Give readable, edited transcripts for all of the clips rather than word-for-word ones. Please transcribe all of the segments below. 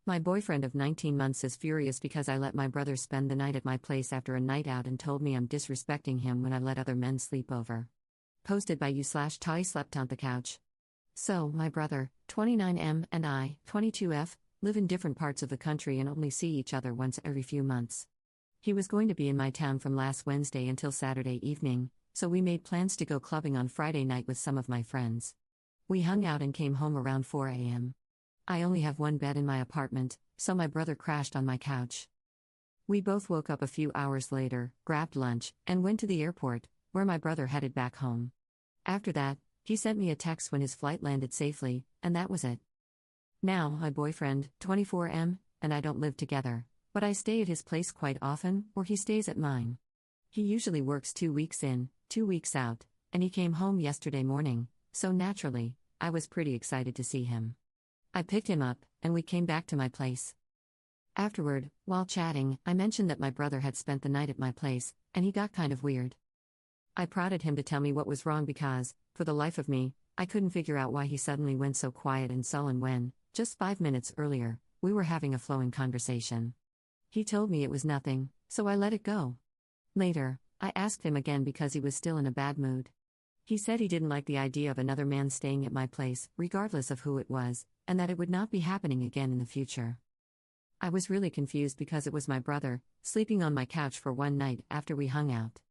My boyfriend of 19 months is furious because I let my brother spend the night at my place after a night out and told me I'm disrespecting him when I let other men sleep over. Posted by you/Tai slept on the couch. So, my brother, 29M, and I, 22F, live in different parts of the country and only see each other once every few months. He was going to be in my town from last Wednesday until Saturday evening, so we made plans to go clubbing on Friday night with some of my friends. We hung out and came home around 4 a.m. I only have one bed in my apartment, so my brother crashed on my couch. We both woke up a few hours later, grabbed lunch, and went to the airport, where my brother headed back home. After that, he sent me a text when his flight landed safely, and that was it. Now, my boyfriend, 24M, and I don't live together, but I stay at his place quite often, or he stays at mine. He usually works 2 weeks in, 2 weeks out, and he came home yesterday morning, so naturally, I was pretty excited to see him. I picked him up, and we came back to my place. Afterward, while chatting, I mentioned that my brother had spent the night at my place, and he got kind of weird. I prodded him to tell me what was wrong because, for the life of me, I couldn't figure out why he suddenly went so quiet and sullen when, just 5 minutes earlier, we were having a flowing conversation. He told me it was nothing, so I let it go. Later, I asked him again because he was still in a bad mood. He said he didn't like the idea of another man staying at my place, regardless of who it was, and that it would not be happening again in the future. I was really confused because it was my brother, sleeping on my couch for one night after we hung out.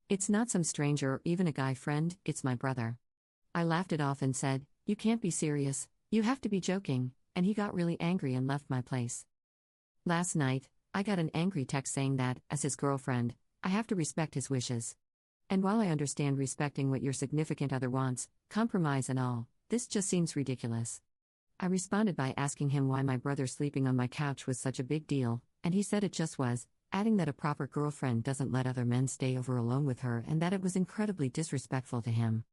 It's not some stranger or even a guy friend, it's my brother. I laughed it off and said, "You can't be serious, you have to be joking," and he got really angry and left my place. Last night, I got an angry text saying that, as his girlfriend, I have to respect his wishes. And while I understand respecting what your significant other wants, compromise and all, this just seems ridiculous. I responded by asking him why my brother sleeping on my couch was such a big deal, and he said it just was, adding that a proper girlfriend doesn't let other men stay over alone with her and that it was incredibly disrespectful to him.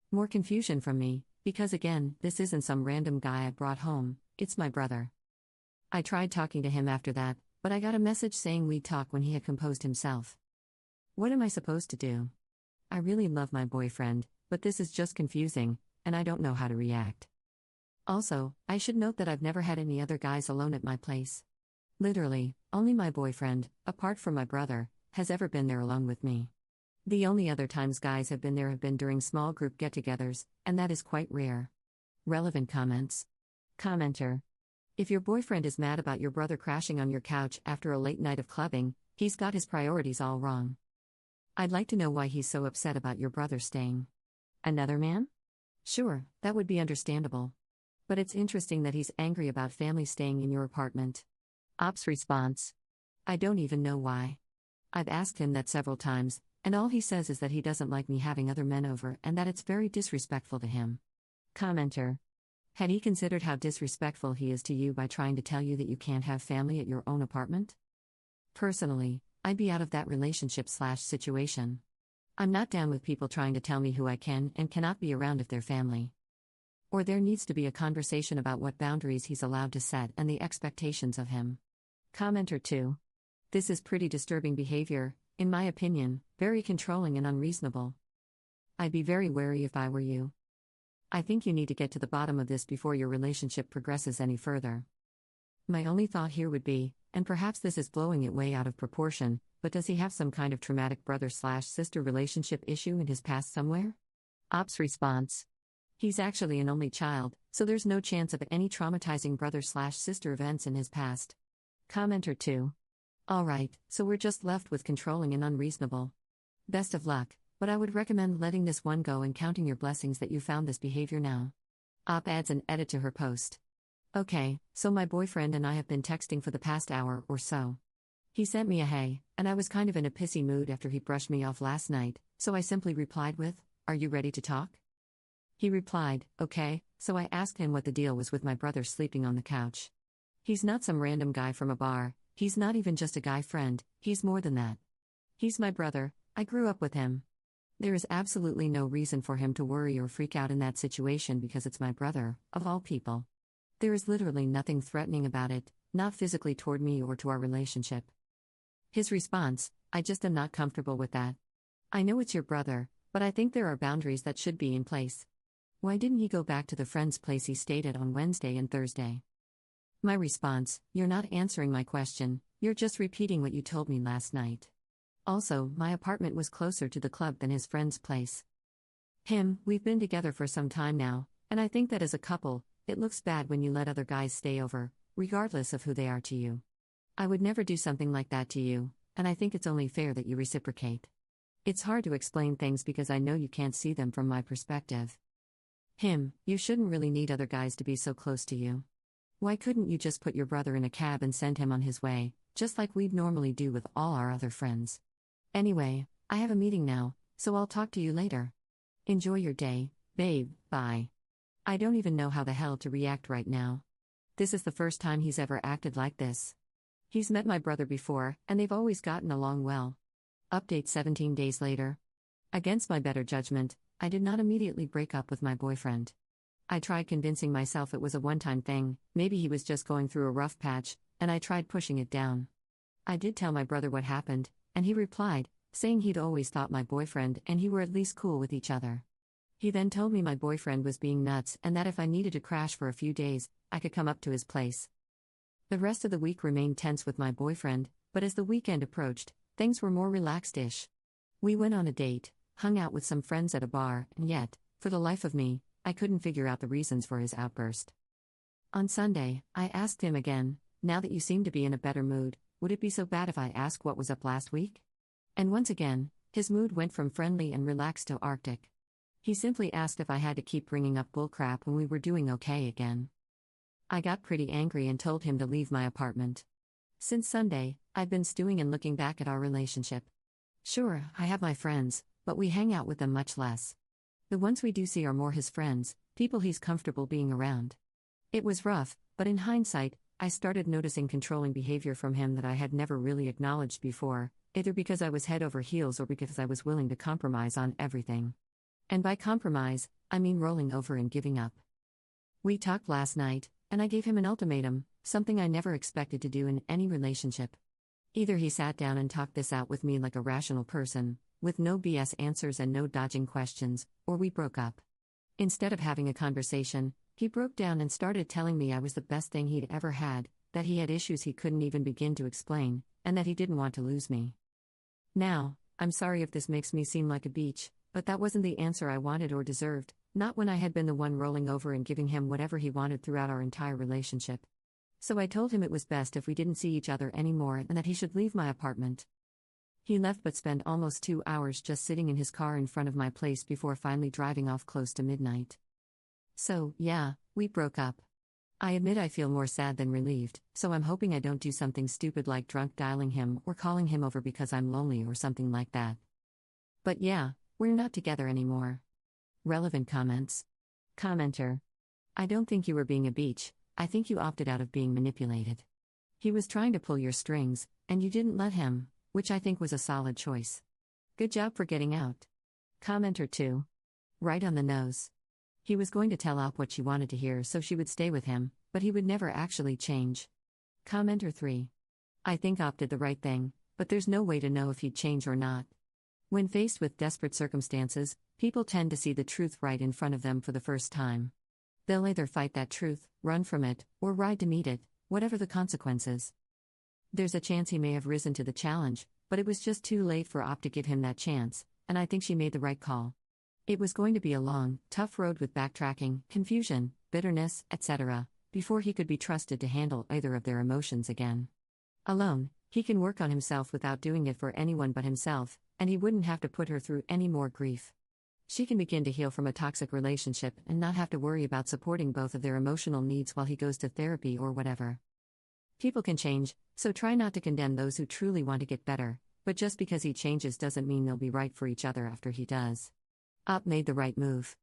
More confusion from me, because again, this isn't some random guy I brought home, it's my brother. I tried talking to him after that, but I got a message saying we'd talk when he had composed himself. What am I supposed to do? I really love my boyfriend, but this is just confusing, and I don't know how to react. Also, I should note that I've never had any other guys alone at my place. Literally, only my boyfriend, apart from my brother, has ever been there alone with me. The only other times guys have been there have been during small group get-togethers, and that is quite rare. Relevant comments. Commenter. If your boyfriend is mad about your brother crashing on your couch after a late night of clubbing, he's got his priorities all wrong. I'd like to know why he's so upset about your brother staying. Another man? Sure, that would be understandable. But it's interesting that he's angry about family staying in your apartment. Ops response. I don't even know why. I've asked him that several times, and all he says is that he doesn't like me having other men over and that it's very disrespectful to him. Commenter. Had he considered how disrespectful he is to you by trying to tell you that you can't have family at your own apartment? Personally, I'd be out of that relationship/situation. I'm not down with people trying to tell me who I can and cannot be around if they're family. Or there needs to be a conversation about what boundaries he's allowed to set and the expectations of him. Commenter 2. This is pretty disturbing behavior, in my opinion, very controlling and unreasonable. I'd be very wary if I were you. I think you need to get to the bottom of this before your relationship progresses any further. My only thought here would be, and perhaps this is blowing it way out of proportion, but does he have some kind of traumatic brother/sister relationship issue in his past somewhere? Ops response. He's actually an only child, so there's no chance of any traumatizing brother/sister events in his past. Commenter 2. Alright, so we're just left with controlling and unreasonable. Best of luck, but I would recommend letting this one go and counting your blessings that you found this behavior now. Op adds an edit to her post. Okay, so my boyfriend and I have been texting for the past hour or so. He sent me a hey, and I was kind of in a pissy mood after he brushed me off last night, so I simply replied with, "Are you ready to talk?" He replied, "Okay," so I asked him what the deal was with my brother sleeping on the couch. He's not some random guy from a bar, he's not even just a guy friend, he's more than that. He's my brother, I grew up with him. There is absolutely no reason for him to worry or freak out in that situation because it's my brother, of all people. There is literally nothing threatening about it, not physically toward me or to our relationship. His response, I just am not comfortable with that. I know it's your brother, but I think there are boundaries that should be in place. Why didn't he go back to the friend's place he stayed at on Wednesday and Thursday? My response: "You're not answering my question, you're just repeating what you told me last night." Also, my apartment was closer to the club than his friend's place. Him: "We've been together for some time now, and I think that as a couple, it looks bad when you let other guys stay over, regardless of who they are to you. I would never do something like that to you, and I think it's only fair that you reciprocate. It's hard to explain things because I know you can't see them from my perspective." Him: "You shouldn't really need other guys to be so close to you. Why couldn't you just put your brother in a cab and send him on his way, just like we'd normally do with all our other friends? Anyway, I have a meeting now, so I'll talk to you later. Enjoy your day, babe, bye." I don't even know how the hell to react right now. This is the first time he's ever acted like this. He's met my brother before, and they've always gotten along well. Update 17 days later. Against my better judgment, I did not immediately break up with my boyfriend. I tried convincing myself it was a one-time thing, maybe he was just going through a rough patch, and I tried pushing it down. I did tell my brother what happened, and he replied, saying he'd always thought my boyfriend and he were at least cool with each other. He then told me my boyfriend was being nuts and that if I needed to crash for a few days, I could come up to his place. The rest of the week remained tense with my boyfriend, but as the weekend approached, things were more relaxed-ish. We went on a date, hung out with some friends at a bar, and yet, for the life of me, I couldn't figure out the reasons for his outburst. On Sunday, I asked him again, "Now that you seem to be in a better mood, would it be so bad if I ask what was up last week?" And once again, his mood went from friendly and relaxed to Arctic. He simply asked if I had to keep bringing up bullcrap when we were doing okay again. I got pretty angry and told him to leave my apartment. Since Sunday, I've been stewing and looking back at our relationship. Sure, I have my friends, but we hang out with them much less. The ones we do see are more his friends, people he's comfortable being around. It was rough, but in hindsight, I started noticing controlling behavior from him that I had never really acknowledged before, either because I was head over heels or because I was willing to compromise on everything. And by compromise, I mean rolling over and giving up. We talked last night, and I gave him an ultimatum, something I never expected to do in any relationship. Either he sat down and talked this out with me like a rational person, with no BS answers and no dodging questions, or we broke up. Instead of having a conversation, he broke down and started telling me I was the best thing he'd ever had, that he had issues he couldn't even begin to explain, and that he didn't want to lose me. Now, I'm sorry if this makes me seem like a beach, but that wasn't the answer I wanted or deserved, not when I had been the one rolling over and giving him whatever he wanted throughout our entire relationship. So I told him it was best if we didn't see each other anymore and that he should leave my apartment. He left but spent almost 2 hours just sitting in his car in front of my place before finally driving off close to midnight. So, yeah, we broke up. I admit I feel more sad than relieved, so I'm hoping I don't do something stupid like drunk dialing him or calling him over because I'm lonely or something like that. But yeah, we're not together anymore. Relevant comments. Commenter: I don't think you were being a beach, I think you opted out of being manipulated. He was trying to pull your strings, and you didn't let him, which I think was a solid choice. Good job for getting out. Commenter 2. Right on the nose. He was going to tell Alp what she wanted to hear so she would stay with him, but he would never actually change. Commenter 3. I think Alp did the right thing, but there's no way to know if he'd change or not. When faced with desperate circumstances, people tend to see the truth right in front of them for the first time. They'll either fight that truth, run from it, or ride to meet it, whatever the consequences. There's a chance he may have risen to the challenge, but it was just too late for Alp to give him that chance, and I think she made the right call. It was going to be a long, tough road with backtracking, confusion, bitterness, etc., before he could be trusted to handle either of their emotions again. Alone, he can work on himself without doing it for anyone but himself, and he wouldn't have to put her through any more grief. She can begin to heal from a toxic relationship and not have to worry about supporting both of their emotional needs while he goes to therapy or whatever. People can change, so try not to condemn those who truly want to get better, but just because he changes doesn't mean they'll be right for each other after he does. Alp made the right move.